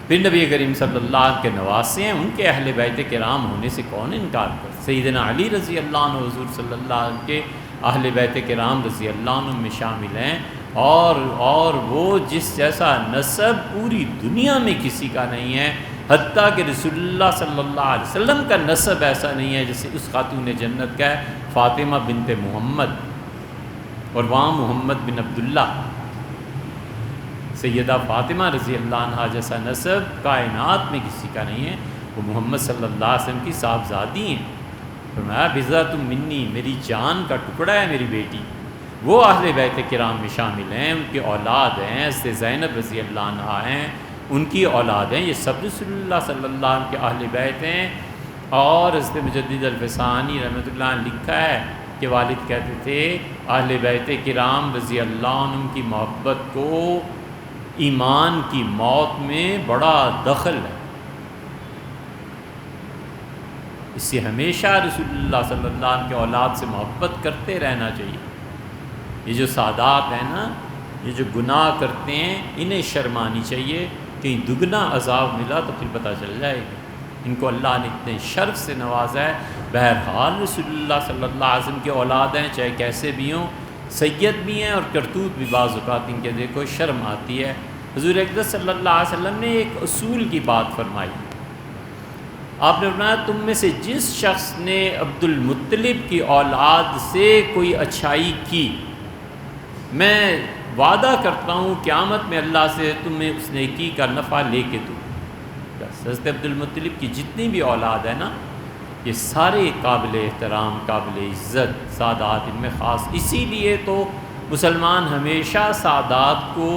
پھر نبی کریم صلی اللہ علیہ وسلم کے نواسے ہیں، ان کے اہل بیت کرام ہونے سے کون انکار کر؟ سیدنا علی رضی اللہ عنہ حضور صلی اللہ علیہ وسلم کے اہل بیت کرام رضی اللہ عنہ میں شامل ہیں، اور وہ جس جیسا نسب پوری دنیا میں کسی کا نہیں ہے، حتیٰ کہ رسول اللہ صلی اللہ علیہ وسلم کا نسب ایسا نہیں ہے جیسے اس خاتون جنت کا ہے، فاطمہ بنت محمد، اور وہاں محمد بن عبداللہ، سیدہ فاطمہ رضی اللہ عنہ جیسا نسب کائنات میں کسی کا نہیں ہے، وہ محمد صلی اللہ علیہ وسلم کی صاحبزادی ہیں۔ فرمایا بضعۃ منی، میری جان کا ٹکڑا ہے میری بیٹی، وہ اہل بیت کرام میں شامل ہیں، ان کی اولاد ہیں، حضرت زینب رضی اللہ عنہ ہیں، ان کی اولاد ہیں، یہ سب رسول اللہ صلی اللہ علیہ وسلم کے اہل بیت ہیں۔ اور حضرت مجدد الفسانی رحمۃ اللہ علیہ نے لکھا ہے کہ والد کہتے تھے اہل بیت کرام رضی اللہ عنہ کی محبت کو ایمان کی موت میں بڑا دخل ہے، اس سے ہمیشہ رسول اللہ صلی اللہ علیہ وسلم کے اولاد سے محبت کرتے رہنا چاہیے۔ یہ جو سادات ہیں نا، یہ جو گناہ کرتے ہیں، انہیں شرم آنی چاہیے، کہیں دگنا عذاب ملا تو پھر پتہ چل جائے گا۔ ان کو اللہ نے اتنے شرف سے نوازا ہے۔ بہرحال رسول اللہ صلی اللہ علیہ وسلم کے اولاد ہیں، چاہے کیسے بھی ہوں، سید بھی ہیں، اور کرتوت بھی بعض اوقات ان کے دیکھو شرم آتی ہے۔ حضور اقدس صلی اللہ علیہ وسلم نے ایک اصول کی بات فرمائی، آپ نے فرمایا تم میں سے جس شخص نے عبد المطلب کی اولاد سے کوئی اچھائی کی، میں وعدہ کرتا ہوں قیامت میں اللہ سے تمہیں اس نیکی کا نفع لے کے دوں۔ حضرت عبد المطلب کی جتنی بھی اولاد ہے نا، یہ سارے قابل احترام، قابل عزت سادات، ان میں خاص اسی لیے تو مسلمان ہمیشہ سادات کو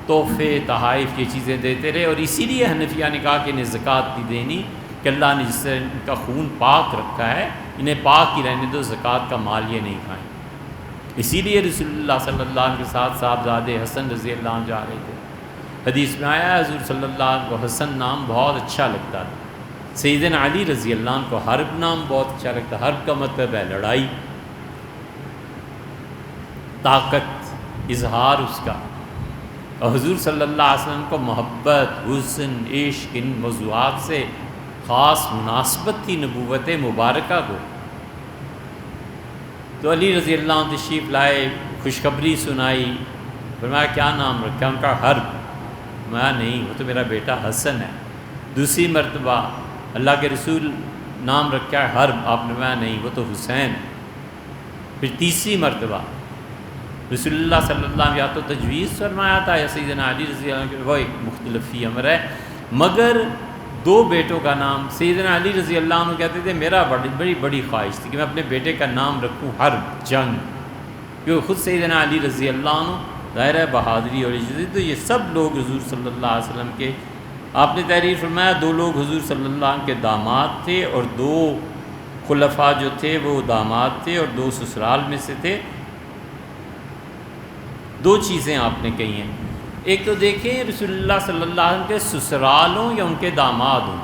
تحفے تحائف یہ چیزیں دیتے رہے، اور اسی لیے حنفیہ نے کہا کہ انہیں زکوٰۃ نہیں دینی، کہ اللہ نے جس سے ان کا خون پاک رکھا ہے، انہیں پاک ہی رہنے دو، زکوٰۃ کا مال یہ نہیں کھائیں۔ اسی لیے رسول اللہ صلی اللہ علیہ وسلم کے ساتھ صاحبزادے حسن رضی اللہ عنہ جا رہے تھے، حدیث میں آیا حضور صلی اللہ علیہ وسلم کو حسن نام بہت اچھا لگتا تھا، سیدنا علی رضی اللہ عنہ کو حرب نام بہت اچھا لگتا۔ حرب کا مطلب ہے لڑائی، طاقت، اظہار اس کا، اور حضور صلی اللہ علیہ وسلم کو محبت، حسن، عشق، ان موضوعات سے خاص مناسبت تھی نبوت مبارکہ کو۔ تو علی رضی اللہ عنہ تشریف لائے، خوشخبری سنائی، فرمایا کیا نام رکھا؟ ان کا حرب۔ فرمایا نہیں، وہ تو میرا بیٹا حسن ہے۔ دوسری مرتبہ اللہ کے رسول نام رکھا ہے حرب، آپ نے فرمایا نہیں، وہ تو حسین ہے۔ پھر تیسری مرتبہ رسول اللہ صلی اللہ علیہ وسلم یا تو تجویز فرمایا تھا یا سیدنا علی رضی اللہ عنہ، وہ ایک مختلف فی امر ہے، مگر دو بیٹوں کا نام سیدنا علی رضی اللہ عنہ کہتے تھے میرا بڑی خواہش تھی کہ میں اپنے بیٹے کا نام رکھوں حرب، جنگ، کیونکہ خود سیدنا علی رضی اللہ عنہ ظاہر ہے بہادری اور عزت، تو یہ سب لوگ حضور صلی اللہ علیہ وسلم کے، آپ نے تحریر فرمایا دو لوگ حضور صلی اللہ علیہ وسلم کے داماد تھے، اور دو خلفاء جو تھے وہ داماد تھے اور دو سسرال میں سے تھے۔ دو چیزیں آپ نے کہی ہیں، ایک تو دیکھیں رسول اللہ صلی اللہ علیہ وسلم کے سسرال ہوں یا ان کے داماد ہوں،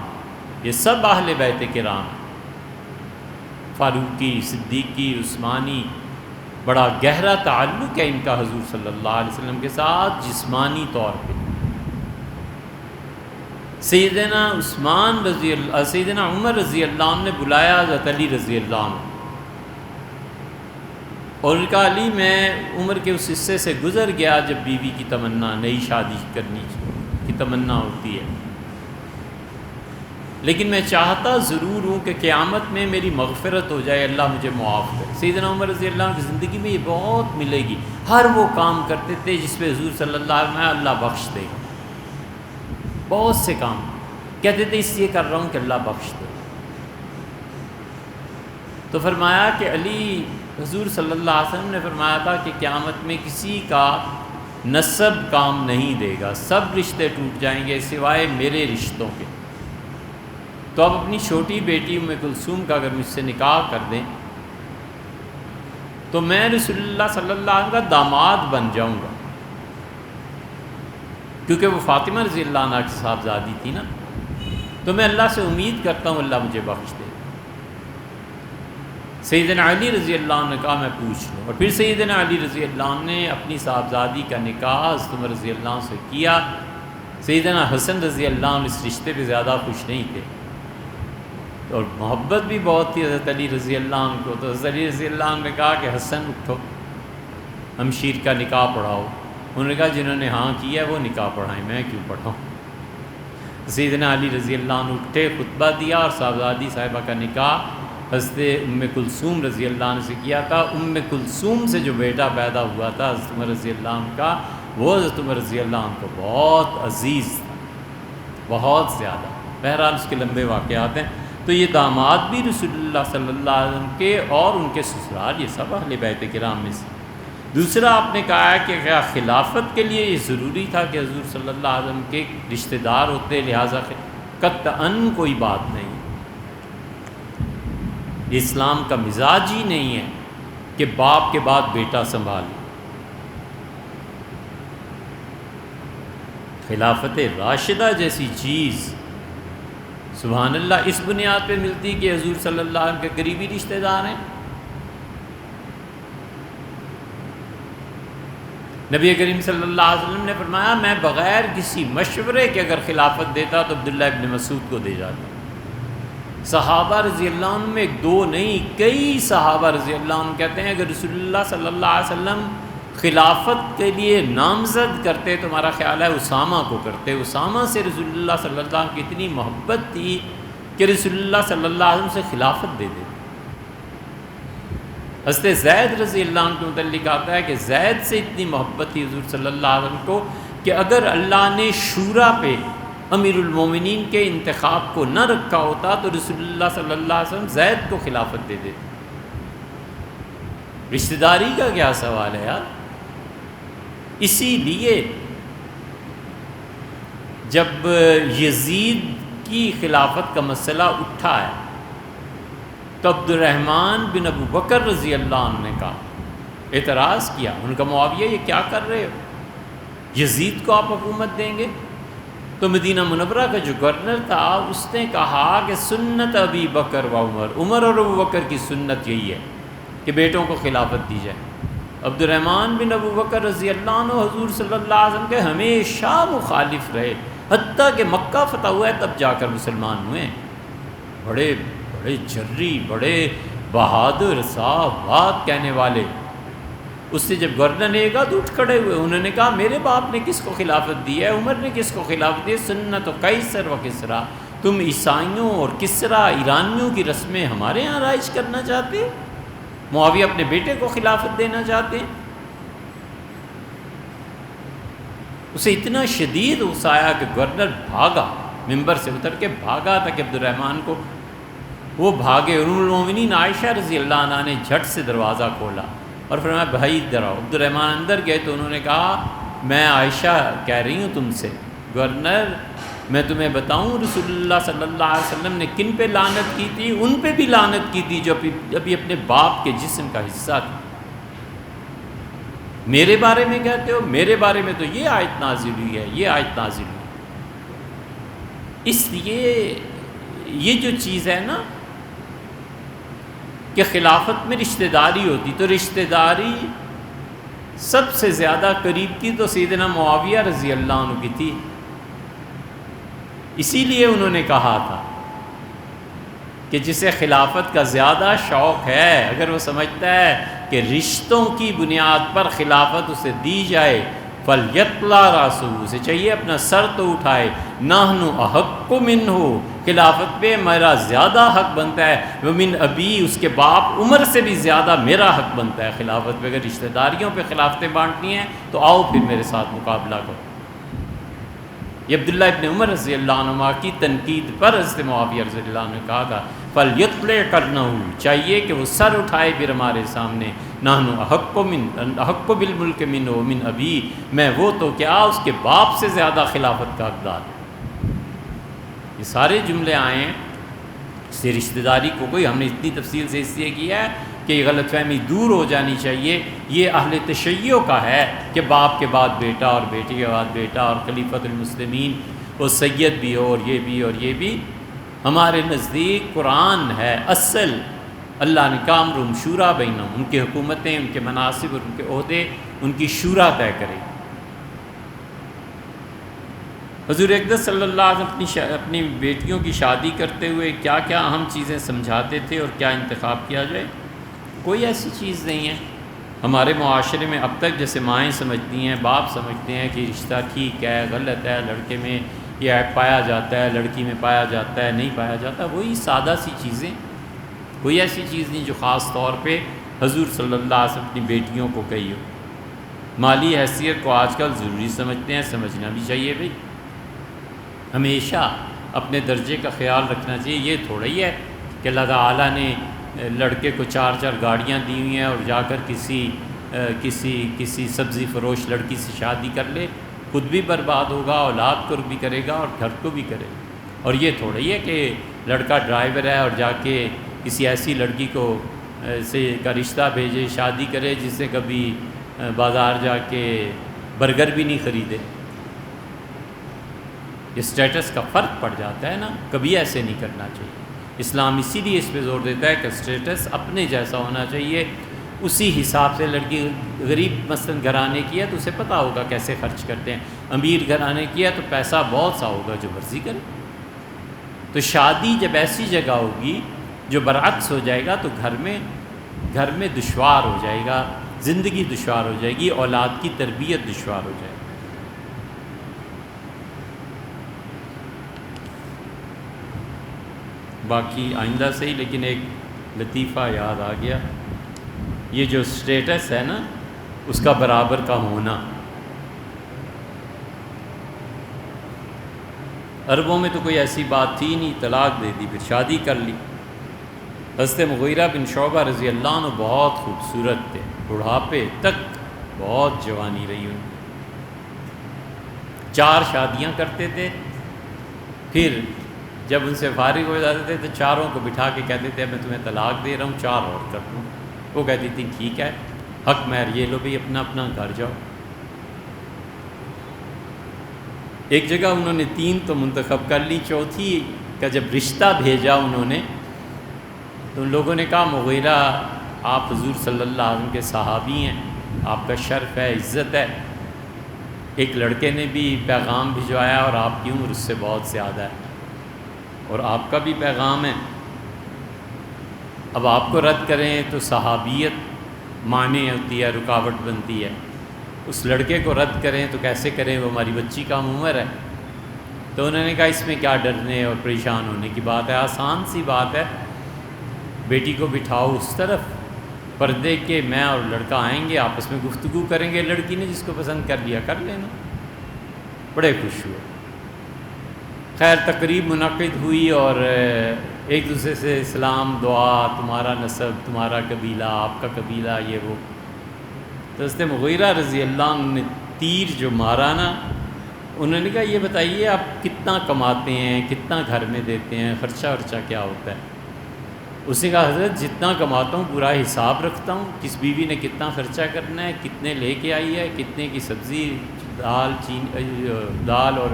یہ سب اہل بیت کرام، فاروقی، صدیقی، عثمانی، بڑا گہرا تعلق ہے ان کا حضور صلی اللہ علیہ وسلم کے ساتھ جسمانی طور پہ۔ سیدنا عمر رضی اللہ عنہ نے بلایا حضرت علی رضی اللہ عنہ، اور ان کا علی میں عمر کے اس حصے سے گزر گیا جب بیوی کی تمنا، نئی شادی کرنی کی تمنا ہوتی ہے، لیکن میں چاہتا ضرور ہوں کہ قیامت میں میری مغفرت ہو جائے، اللہ مجھے معاف کرے۔ سیدنا عمر رضی اللہ عنہ کی زندگی میں یہ بہت ملے گی، ہر وہ کام کرتے تھے جس پہ حضور صلی اللہ علیہ وسلم اللہ بخش دے گا، بہت سے کام کہتے تھے اس لیے کر رہا ہوں کہ اللہ بخش دے، تو فرمایا کہ علی، حضور صلی اللہ علیہ وسلم نے فرمایا تھا کہ قیامت میں کسی کا نسب کام نہیں دے گا، سب رشتے ٹوٹ جائیں گے سوائے میرے رشتوں کے۔ تو اب اپنی چھوٹی بیٹی ام کلثوم کا اگر مجھ سے نکاح کر دیں تو میں رسول اللہ صلی اللہ علیہ وسلم کا داماد بن جاؤں گا، کیونکہ وہ فاطمہ رضی اللہ عنہ کی صاحبزادی تھی نا۔ تو میں اللہ سے امید کرتا ہوں اللہ مجھے بخش دے۔ سیدنا علی رضی اللہ عنہ نے کہا میں پوچھ لوں، اور پھر سیدنا علی رضی اللہ عنہ نے اپنی صاحبزادی کا نکاح حضرت عمر رضی اللہ عنہ سے کیا۔ سیدنا حسن رضی اللہ عنہ اس رشتے پہ زیادہ خوش نہیں تھے، اور محبت بھی بہت تھی حضرت علی رضی اللہ عنہ کو۔ تو حضرت علی رضی اللہ عنہ نے کہا کہ حسن اٹھو، ہمشیر کا نکاح پڑھاؤ۔ انہوں نے کہا جنہوں نے ہاں کیا ہے وہ نکاح پڑھائیں، میں کیوں پڑھاؤں۔ سیدنا علی رضی اللہ عنہ اٹھے، خطبہ دیا، اور صاحبزادی صاحبہ کا نکاح حضرت ام کلثوم رضی اللہ عنہ سے کیا تھا۔ ام کلثوم سے جو بیٹا پیدا ہوا تھا حضرت عمر رضی اللہ عنہ کا، وہ حضرت عمر رضی اللہ عنہ کو بہت عزیز تھا، بہت زیادہ۔ بہرحال اس کے لمبے واقعات ہیں۔ تو یہ داماد بھی رسول اللہ صلی اللہ علیہ وسلم کے اور ان کے سسرال، یہ سب اہل بیت کرام میں سے۔ دوسرا آپ نے کہا ہے کہ کیا خلافت کے لیے یہ ضروری تھا کہ حضور صلی اللہ علیہ وسلم کے رشتہ دار ہوتے، لہٰذا قطعاً کوئی بات نہیں۔ اسلام کا مزاج ہی نہیں ہے کہ باپ کے بعد بیٹا سنبھالے۔ خلافت راشدہ جیسی چیز سبحان اللہ اس بنیاد پہ ملتی کہ حضور صلی اللہ علیہ وسلم کے قریبی رشتہ دار ہیں۔ نبی کریم صلی اللہ علیہ وسلم نے فرمایا میں بغیر کسی مشورے کے اگر خلافت دیتا تو عبداللہ ابن مسعود کو دے جاتا۔ صحابہ رضی اللہ عنہ میں ایک دو نہیں، کئی صحابہ رضی اللہ عنہ کہتے ہیں اگر رسول اللہ صلی اللہ علیہ وسلم خلافت کے لیے نامزد کرتے تو ہمارا خیال ہے اسامہ کو کرتے۔ اسامہ سے رسول اللہ صلی اللہ علیہ وسلم کی اتنی محبت تھی کہ رسول اللہ صلی اللہ علیہ وسلم سے خلافت دے دیتے۔ حضرت زید رضی اللہ عنہ کے متعلق آتا ہے کہ زید سے اتنی محبت تھی حضور صلی اللہ علیہ وسلم کو کہ اگر اللہ نے شورا پہ امیر المومنین کے انتخاب کو نہ رکھا ہوتا تو رسول اللہ صلی اللہ علیہ وسلم زید کو خلافت دے دیتے۔ رشتہ داری کا کیا سوال ہے یار۔ اسی لیے جب یزید کی خلافت کا مسئلہ اٹھا ہے تو عبد الرحمن بن ابو بکر رضی اللہ عنہ نے کہا، اعتراض کیا، ان کا معاویہ یہ کیا کر رہے ہو، یزید کو آپ حکومت دیں گے؟ تو مدینہ منورہ کا جو گورنر تھا اس نے کہا کہ سنت ابی بکر و عمر اور ابو بکر کی سنت یہی ہے کہ بیٹوں کو خلافت دی جائے۔ عبد الرحمن بن ابو بکر رضی اللہ عنہ حضور صلی اللہ علیہ وسلم کے ہمیشہ مخالف رہے، حتیٰ کہ مکہ فتح ہوا ہے تب جا کر مسلمان ہوئے۔ بڑے بڑے جری، بڑے بہادر، صاف بات کہنے والے۔ اس سے جب گورنر نے کہا تو اٹھ کھڑے ہوئے، انہوں نے کہا میرے باپ نے کس کو خلافت دی ہے، عمر نے کس کو خلافت دی ہے، سنت و قیصر و کسریٰ، تم عیسائیوں اور کسریٰ ایرانیوں کی رسمیں ہمارے ہاں رائج کرنا چاہتے ہیں، معاویہ اپنے بیٹے کو خلافت دینا چاہتے ہیں۔ اسے اتنا شدید غصہ آیا کہ گورنر بھاگا، ممبر سے اتر کے بھاگا تھا کہ عبد الرحمن کو وہ بھاگے۔ ام المومنین عائشہ رضی اللہ عنہ نے جھٹ سے دروازہ کھولا اور فرمایا بھائی ادھر آؤ۔ عبد الرحمن اندر گئے تو انہوں نے کہا میں عائشہ کہہ رہی ہوں تم سے، گورنر میں تمہیں بتاؤں رسول اللہ صلی اللہ علیہ وسلم نے کن پہ لعنت کی تھی؟ ان پہ بھی لعنت کی تھی جو ابھی اپنے باپ کے جسم کا حصہ تھا۔ میرے بارے میں کہتے ہو، میرے بارے میں تو یہ آیت نازل ہوئی ہے، یہ آیت نازل ہوئی۔ اس لیے یہ جو چیز ہے نا کہ خلافت میں رشتہ داری ہوتی، تو رشتہ داری سب سے زیادہ قریب کی تو سیدنا معاویہ رضی اللہ عنہ کی تھی۔ اسی لیے انہوں نے کہا تھا کہ جسے خلافت کا زیادہ شوق ہے، اگر وہ سمجھتا ہے کہ رشتوں کی بنیاد پر خلافت اسے دی جائے، فَلْيَطْلَعْ رَأْسَهُ، اسے چاہیے اپنا سر تو اٹھائے، نَحْنُ أَحَقُّ مِنْهُ، خلافت پہ میرا زیادہ حق بنتا ہے، وَمِنْ أَبِي، اس کے باپ عمر سے بھی زیادہ میرا حق بنتا ہے خلافت پہ۔ اگر رشتہ داریوں پہ خلافتیں بانٹنی ہیں تو آؤ پھر میرے ساتھ مقابلہ کرو۔ یہ عبداللہ ابن عمر رضی اللہ عنہ کی تنقید پر حضرت معاویہ رضی اللہ عنہ نے کہا تھا فَلْيَطْلِعْ قَرْنَهُ، چاہیے کہ وہ سر اٹھائے پھر ہمارے سامنے، نَحْنُ أَحَقُّ بِالْمُلْكِ مِنْهُ وَمِنْ أَبِيهِ، میں وہ تو کیا اس کے باپ سے زیادہ خلافت کا حقدار ہے۔ یہ سارے جملے آئے ہیں اس سے رشتہ داری کو کوئی ہم نے اتنی تفصیل سے اس لیے کیا ہے کہ یہ غلط فہمی دور ہو جانی چاہیے۔ یہ اہل تشیع کا ہے کہ باپ کے بعد بیٹا اور بیٹے کے بعد بیٹا اور خلیفۃ المسلمین وہ سید بھی ہو اور یہ بھی اور یہ بھی۔ ہمارے نزدیک قرآن ہے اصل، اللہ نے کہا امرهم شورى بینہم، ان کی حکومتیں، ان کے مناصب اور ان کے عہدے ان کی شورا طے کرے۔ حضور اقدس صلی اللہ علیہ وسلم اپنی بیٹیوں کی شادی کرتے ہوئے کیا کیا اہم چیزیں سمجھاتے تھے اور کیا انتخاب کیا جائے؟ کوئی ایسی چیز نہیں ہے۔ ہمارے معاشرے میں اب تک جیسے مائیں سمجھتی ہیں، باپ سمجھتے ہیں کہ رشتہ ٹھیک ہے، غلط ہے، لڑکے میں یہ عیب پایا جاتا ہے، لڑکی میں پایا جاتا ہے، نہیں پایا جاتا، وہی سادہ سی چیزیں، کوئی ایسی چیز نہیں جو خاص طور پہ حضور صلی اللہ علیہ وسلم اپنی بیٹیوں کو کہی ہو۔ مالی حیثیت کو آج کل ضروری سمجھتے ہیں، سمجھنا بھی چاہیے بھائی، ہمیشہ اپنے درجے کا خیال رکھنا چاہیے۔ یہ تھوڑا ہی ہے کہ اللہ تعالیٰ نے لڑکے کو 4 گاڑیاں دی ہوئی ہیں اور جا کر کسی سبزی فروش لڑکی سے شادی کر لے، خود بھی برباد ہوگا، اولاد کو بھی کرے گا اور گھر کو بھی کرے گا۔ اور یہ تھوڑا ہی ہے کہ لڑکا ڈرائیور ہے اور جا کے کسی ایسی لڑکی کو کا رشتہ بھیجے، شادی کرے جس سے کبھی بازار جا کے برگر بھی نہیں خریدے۔ یہ اسٹیٹس کا فرق پڑ جاتا ہے نا، کبھی ایسے نہیں کرنا چاہیے۔ اسلام اسی لیے اس پہ زور دیتا ہے کہ اسٹیٹس اپنے جیسا ہونا چاہیے، اسی حساب سے۔ لڑکی غریب مثلاً گھرانے کی ہے تو اسے پتہ ہوگا کیسے خرچ کرتے ہیں، امیر گھرانے کی ہے تو پیسہ بہت سا ہوگا، جو مرضی کرے۔ تو شادی جب ایسی جگہ ہوگی جو برعکس ہو جائے گا تو گھر میں دشوار ہو جائے گا، زندگی دشوار ہو جائے گی، اولاد کی تربیت دشوار ہو جائے گی۔ باقی آئندہ سے ہی، لیکن ایک لطیفہ یاد آ گیا، یہ جو اسٹیٹس ہے نا اس کا برابر کا ہونا، عربوں میں تو کوئی ایسی بات تھی نہیں، طلاق دے دی پھر شادی کر لی۔ حضرت مغیرہ بن شعبہ رضی اللہ عنہ بہت خوبصورت تھے، بڑھاپے تک بہت جوانی رہی ان کی، 4 شادیاں کرتے تھے، پھر جب ان سے فارغ ہو جاتے تھے تو چاروں کو بٹھا کے کہتے تھے میں تمہیں طلاق دے رہا ہوں، 4 اور کر دوں۔ وہ کہتی تھی ٹھیک ہے، حق مہر یہ لو بھی، اپنا اپنا گھر جاؤ۔ ایک جگہ انہوں نے 3 تو منتخب کر لی، چوتھی کا جب رشتہ بھیجا انہوں نے تو ان لوگوں نے کہا مغیرہ آپ حضور صلی اللہ علیہ وسلم کے صحابی ہیں، آپ کا شرف ہے، عزت ہے، ایک لڑکے نے بھی پیغام بھجوایا اور آپ کی عمر اس سے بہت زیادہ ہے اور آپ کا بھی پیغام ہے، اب آپ کو رد کریں تو صحابیت معنی ہوتی ہے، رکاوٹ بنتی ہے، اس لڑکے کو رد کریں تو کیسے کریں، وہ ہماری بچی کا عمر ہے۔ تو انہوں نے کہا اس میں کیا ڈرنے اور پریشان ہونے کی بات ہے، آسان سی بات ہے، بیٹی کو بٹھاؤ اس طرف پردے کے، میں اور لڑکا آئیں گے، آپس میں گفتگو کریں گے، لڑکی نے جس کو پسند کر لیا کر لینا۔ بڑے خوش ہوئے، خیر تقریب منعقد ہوئی اور ایک دوسرے سے سلام دعا، تمہارا نسب، تمہارا قبیلہ، آپ کا قبیلہ، یہ وہ۔ تو حضرت مغیرہ رضی اللہ عنہ نے تیر جو مارا نا، انہوں نے کہا یہ بتائیے آپ کتنا کماتے ہیں، کتنا گھر میں دیتے ہیں، خرچہ ورچہ کیا ہوتا ہے؟ اس نے کہا حضرت جتنا کماتا ہوں پورا حساب رکھتا ہوں، کس بیوی نے کتنا خرچہ کرنا ہے، کتنے لے کے آئی ہے، کتنے کی سبزی، دال اور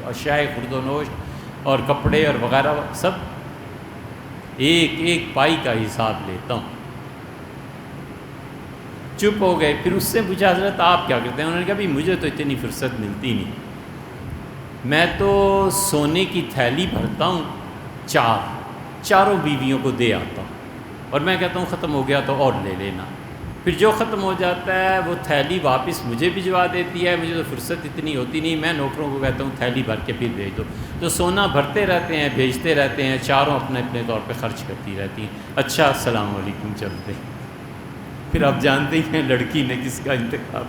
اشیاء خرد و نوش اور کپڑے اور وغیرہ، سب ایک ایک پائی کا حساب لیتا ہوں۔ چپ ہو گئے، پھر اس سے پوچھا حضرت آپ کیا کرتے ہیں؟ انہوں نے کہا بھی مجھے تو اتنی فرصت ملتی نہیں، میں تو سونے کی تھیلی بھرتا ہوں، چاروں بیویوں کو دے آتا ہوں اور میں کہتا ہوں ختم ہو گیا تو اور لے لینا، پھر جو ختم ہو جاتا ہے وہ تھیلی واپس مجھے بھجوا دیتی ہے، مجھے تو فرصت اتنی ہوتی نہیں، میں نوکروں کو کہتا ہوں تھیلی بھر کے پھر بھیج دو، تو سونا بھرتے رہتے ہیں، بھیجتے رہتے ہیں، چاروں اپنے اپنے طور پہ خرچ کرتی رہتی ہیں۔ اچھا السلام علیکم، چلتے۔ پھر آپ جانتے ہیں لڑکی نے کس کا انتخاب